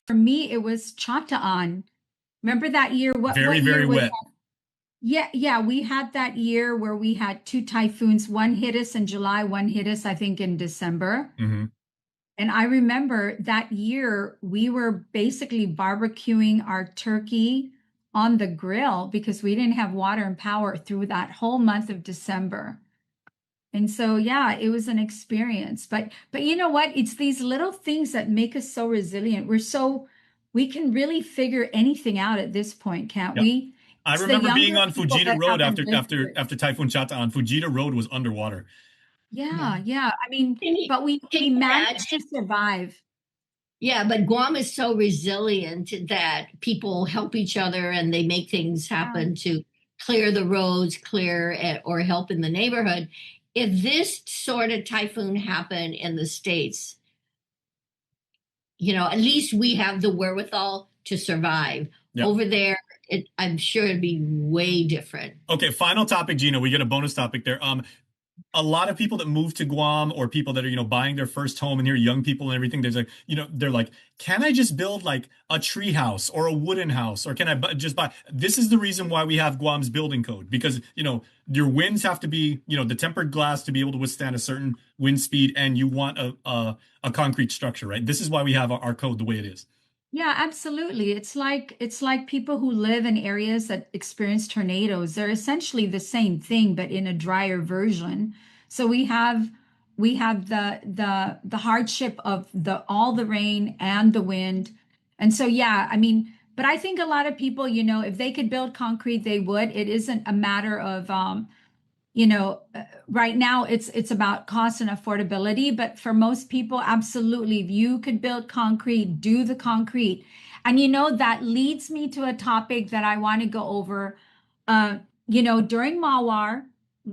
for me, it was Chataan. Remember that year? Very, very wet. Yeah, we had that year where we had two typhoons. One hit us in July, one hit us, I think, in December. Mm-hmm. And I remember that year we were basically barbecuing our turkey on the grill because we didn't have water and power through that whole month of December. And so, yeah, it was an experience. But you know what? It's these little things that make us so resilient. We can really figure anything out at this point, can't we? I remember being on Fujita Road after Typhoon Chataan. Fujita Road was underwater. Yeah. I mean, but we managed to survive. Yeah, but Guam is so resilient that people help each other and they make things happen to clear the roads, or help in the neighborhood. If this sort of typhoon happened in the States, at least we have the wherewithal to survive. Yep. Over there, I'm sure it'd be way different. Okay, final topic, Gina. We get a bonus topic there. A lot of people that move to Guam, or people that are, buying their first home, and they're young people and everything, there's they're like, can I just build like a tree house or a wooden house, or can I just buy? This is the reason why we have Guam's building code, because, your winds have to be, the tempered glass to be able to withstand a certain wind speed, and you want a concrete structure, right? This is why we have our code the way it is. Yeah, absolutely. It's like people who live in areas that experience tornadoes. They're essentially the same thing, but in a drier version. So we have the hardship of all the rain and the wind. And so, yeah, I mean, but I think a lot of people, if they could build concrete, they would. It isn't a matter of right now it's about cost and affordability, but for most people, absolutely, if you could build concrete, do the concrete. And that leads me to a topic that I want to go over. During Mawar,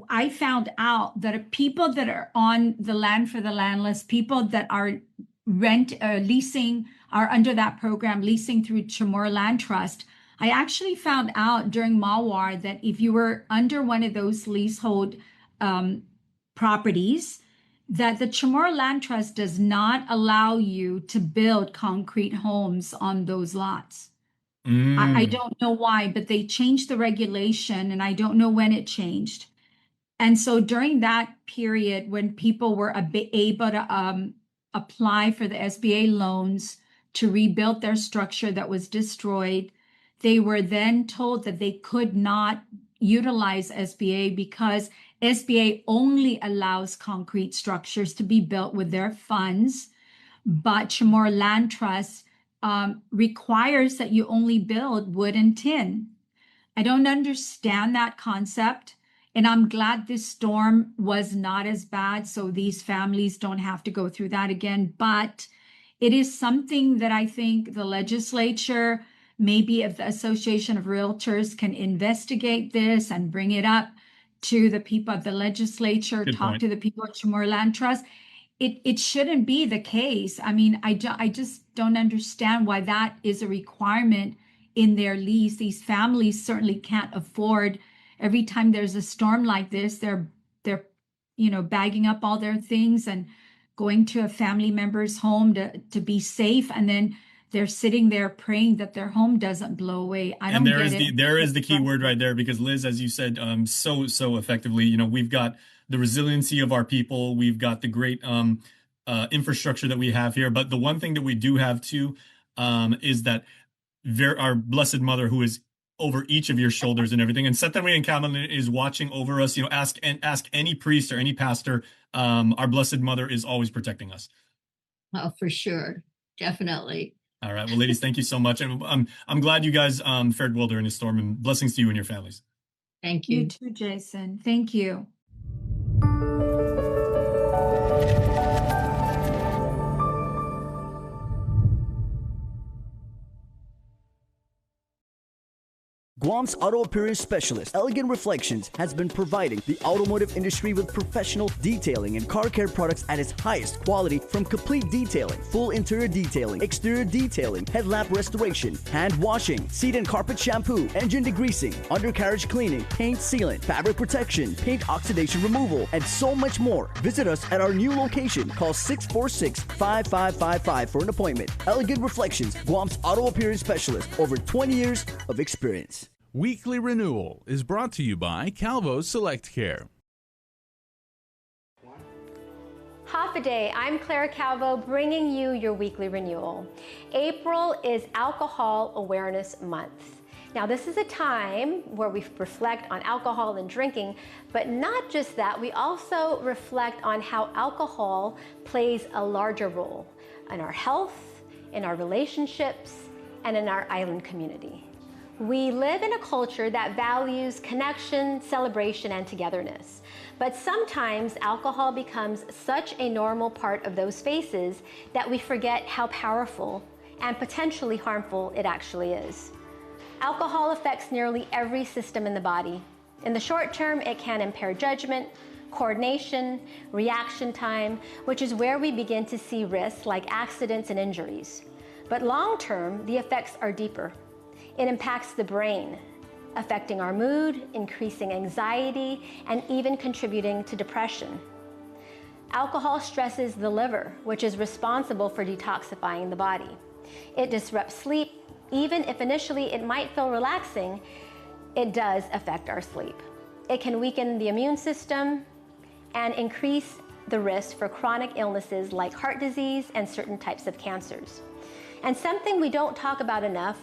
I found out that people that are on the land for the landless, people that are leasing, are under that program, leasing through Chamorro Land Trust. I actually found out during Mawar that if you were under one of those leasehold properties, that the Chamorro Land Trust does not allow you to build concrete homes on those lots. I don't know why, but they changed the regulation, and I don't know when it changed. And so during that period, when people were able to apply for the SBA loans to rebuild their structure that was destroyed, they were then told that they could not utilize SBA because SBA only allows concrete structures to be built with their funds, but Chamorro Land Trust requires that you only build wood and tin. I don't understand that concept, and I'm glad this storm was not as bad, so these families don't have to go through that again. But it is something that I think the legislature, maybe if the Association of Realtors can investigate this and bring it up to the people at the legislature, talk to the people at Chamorro Land Trust. It shouldn't be the case. I mean, I just don't understand why that is a requirement in their lease. These families certainly can't afford, every time there's a storm like this, they're bagging up all their things and going to a family member's home to be safe, and then they're sitting there praying that their home doesn't blow away. I don't get it. There is the key word right there, because Liz, as you said, so effectively, we've got the resiliency of our people, we've got the great infrastructure that we have here, but the one thing that we do have too is that our Blessed Mother, who is over each of your shoulders and everything, and Setaway and Kamalin is watching over us. Ask any priest or any pastor. Our Blessed Mother is always protecting us. Oh, for sure, definitely. All right, well, ladies, thank you so much, and I'm glad you guys fared well during the storm, and blessings to you and your families. Thank you. You too, Jason. Thank you. Guam's auto appearance specialist, Elegant Reflections, has been providing the automotive industry with professional detailing and car care products at its highest quality, from complete detailing, full interior detailing, exterior detailing, headlamp restoration, hand washing, seat and carpet shampoo, engine degreasing, undercarriage cleaning, paint sealant, fabric protection, paint oxidation removal, and so much more. Visit us at our new location. Call 646-5555 for an appointment. Elegant Reflections, Guam's auto appearance specialist, over 20 years of experience. Weekly Renewal is brought to you by Calvo's Select Care. Half a day, I'm Claire Calvo, bringing you your weekly renewal. April is Alcohol Awareness Month. Now, this is a time where we reflect on alcohol and drinking, but not just that, we also reflect on how alcohol plays a larger role in our health, in our relationships, and in our island community. We live in a culture that values connection, celebration, and togetherness. But sometimes alcohol becomes such a normal part of those spaces that we forget how powerful and potentially harmful it actually is. Alcohol affects nearly every system in the body. In the short term, it can impair judgment, coordination, reaction time, which is where we begin to see risks like accidents and injuries. But long term, the effects are deeper. It impacts the brain, affecting our mood, increasing anxiety, and even contributing to depression. Alcohol stresses the liver, which is responsible for detoxifying the body. It disrupts sleep. Even if initially it might feel relaxing, it does affect our sleep. It can weaken the immune system and increase the risk for chronic illnesses like heart disease and certain types of cancers. And something we don't talk about enough,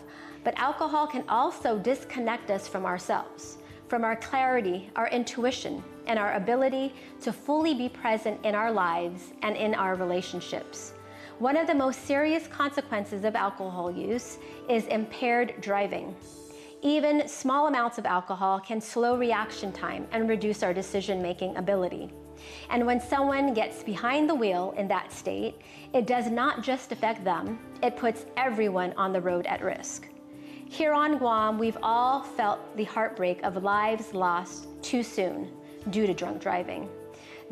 but alcohol can also disconnect us from ourselves, from our clarity, our intuition, and our ability to fully be present in our lives and in our relationships. One of the most serious consequences of alcohol use is impaired driving. Even small amounts of alcohol can slow reaction time and reduce our decision-making ability. And when someone gets behind the wheel in that state, it does not just affect them, it puts everyone on the road at risk. Here on Guam, we've all felt the heartbreak of lives lost too soon due to drunk driving.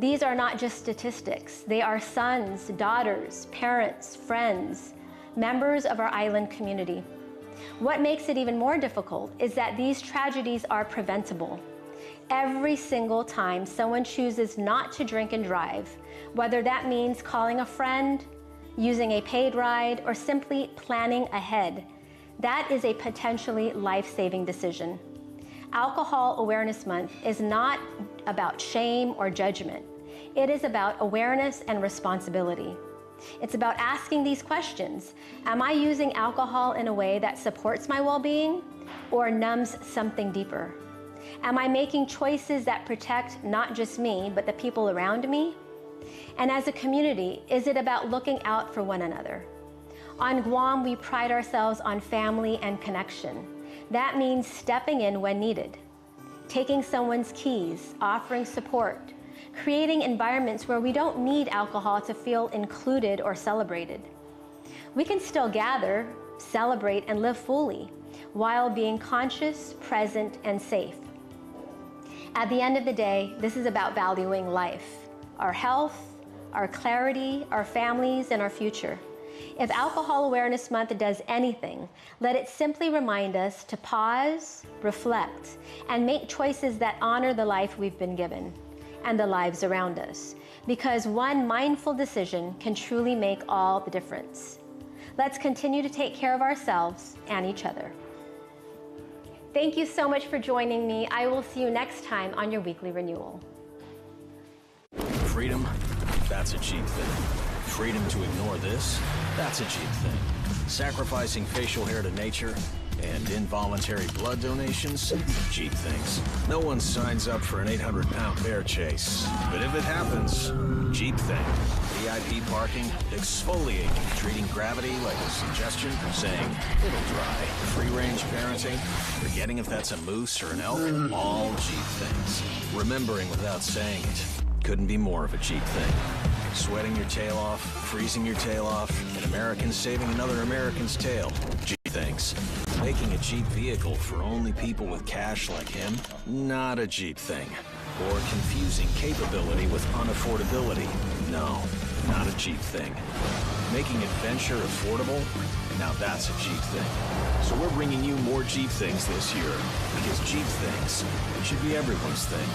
These are not just statistics. They are sons, daughters, parents, friends, members of our island community. What makes it even more difficult is that these tragedies are preventable. Every single time someone chooses not to drink and drive, whether that means calling a friend, using a paid ride, or simply planning ahead, that is a potentially life-saving decision. Alcohol Awareness Month is not about shame or judgment. It is about awareness and responsibility. It's about asking these questions. Am I using alcohol in a way that supports my well-being or numbs something deeper? Am I making choices that protect not just me, but the people around me? And as a community, is it about looking out for one another? On Guam, we pride ourselves on family and connection. That means stepping in when needed, taking someone's keys, offering support, creating environments where we don't need alcohol to feel included or celebrated. We can still gather, celebrate, and live fully while being conscious, present, and safe. At the end of the day, this is about valuing life, our health, our clarity, our families, and our future. If Alcohol Awareness Month does anything, let it simply remind us to pause, reflect, and make choices that honor the life we've been given and the lives around us, because one mindful decision can truly make all the difference. Let's continue to take care of ourselves and each other. Thank you so much for joining me. I will see you next time on your weekly renewal. Freedom, that's a cheap thing. Freedom to ignore this, that's a cheap thing. Sacrificing facial hair to nature and involuntary blood donations, cheap things. No one signs up for an 800-pound bear chase, but if it happens, cheap thing. VIP parking, exfoliating, treating gravity like a suggestion, saying it'll dry. Free-range parenting, forgetting if that's a moose or an elk, all cheap things. Remembering without saying it, couldn't be more of a cheap thing. Sweating your tail off, freezing your tail off, an American saving another American's tail. Cheap things. Making a cheap vehicle for only people with cash like him? Not a cheap thing. Or confusing capability with unaffordability? No, not a cheap thing. Making adventure affordable? Now that's a cheap thing. So we're bringing you more cheap things this year, because cheap things should be everyone's thing.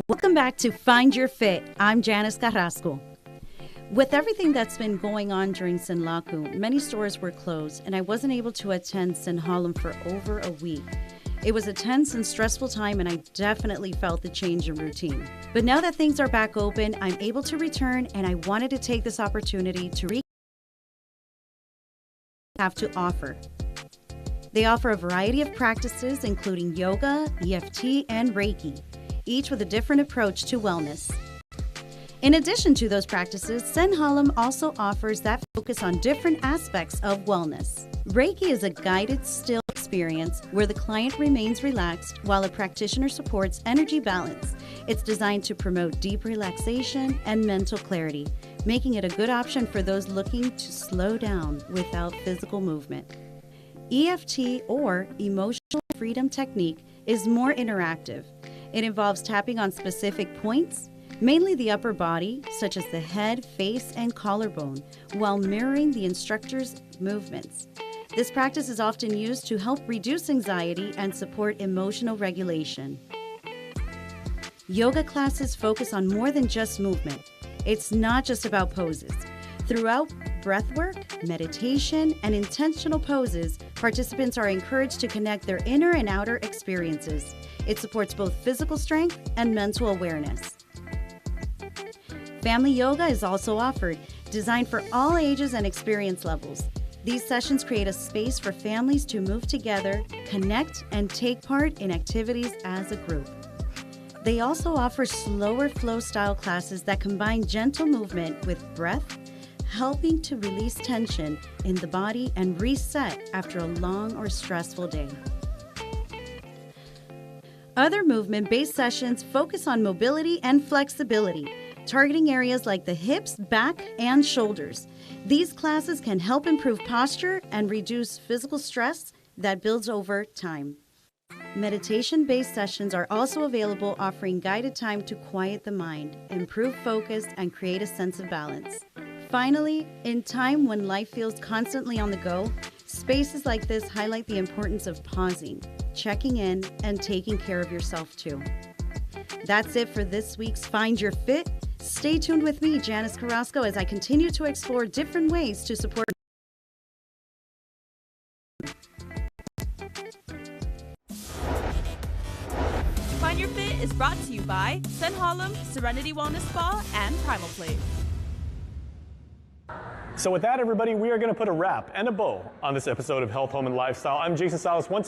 Welcome back to Find Your Fit. I'm Janice Carrasco. With everything that's been going on during Sinlaku, many stores were closed, and I wasn't able to attend Sin Harlem for over a week. It was a tense and stressful time, and I definitely felt the change in routine. But now that things are back open, I'm able to return, and I wanted to take this opportunity to have to offer. They offer a variety of practices, including yoga, EFT, and Reiki, each with a different approach to wellness. In addition to those practices, Sin Harlem also offers that focus on different aspects of wellness. Reiki is a guided, still experience where the client remains relaxed while a practitioner supports energy balance. It's designed to promote deep relaxation and mental clarity, making it a good option for those looking to slow down without physical movement. EFT, or Emotional Freedom Technique, is more interactive. It involves tapping on specific points, mainly the upper body, such as the head, face, and collarbone, while mirroring the instructor's movements. This practice is often used to help reduce anxiety and support emotional regulation. Yoga classes focus on more than just movement. It's not just about poses. Throughout breathwork, meditation, and intentional poses, participants are encouraged to connect their inner and outer experiences. It supports both physical strength and mental awareness. Family yoga is also offered, designed for all ages and experience levels. These sessions create a space for families to move together, connect, and take part in activities as a group. They also offer slower flow style classes that combine gentle movement with breath, helping to release tension in the body and reset after a long or stressful day. Other movement-based sessions focus on mobility and flexibility, targeting areas like the hips, back, and shoulders. These classes can help improve posture and reduce physical stress that builds over time. Meditation-based sessions are also available, offering guided time to quiet the mind, improve focus, and create a sense of balance. Finally, in time when life feels constantly on the go, spaces like this highlight the importance of pausing, checking in, and taking care of yourself too. That's it for this week's Find Your Fit. Stay tuned with me, Janice Carrasco, as I continue to explore different ways to support. Find Your Fit is brought to you by Sin Harlem, Serenity Wellness Spa, and Primal Plate. So with that, everybody, we are going to put a wrap and a bow on this episode of Health, Home, and Lifestyle. I'm Jason Salas once again.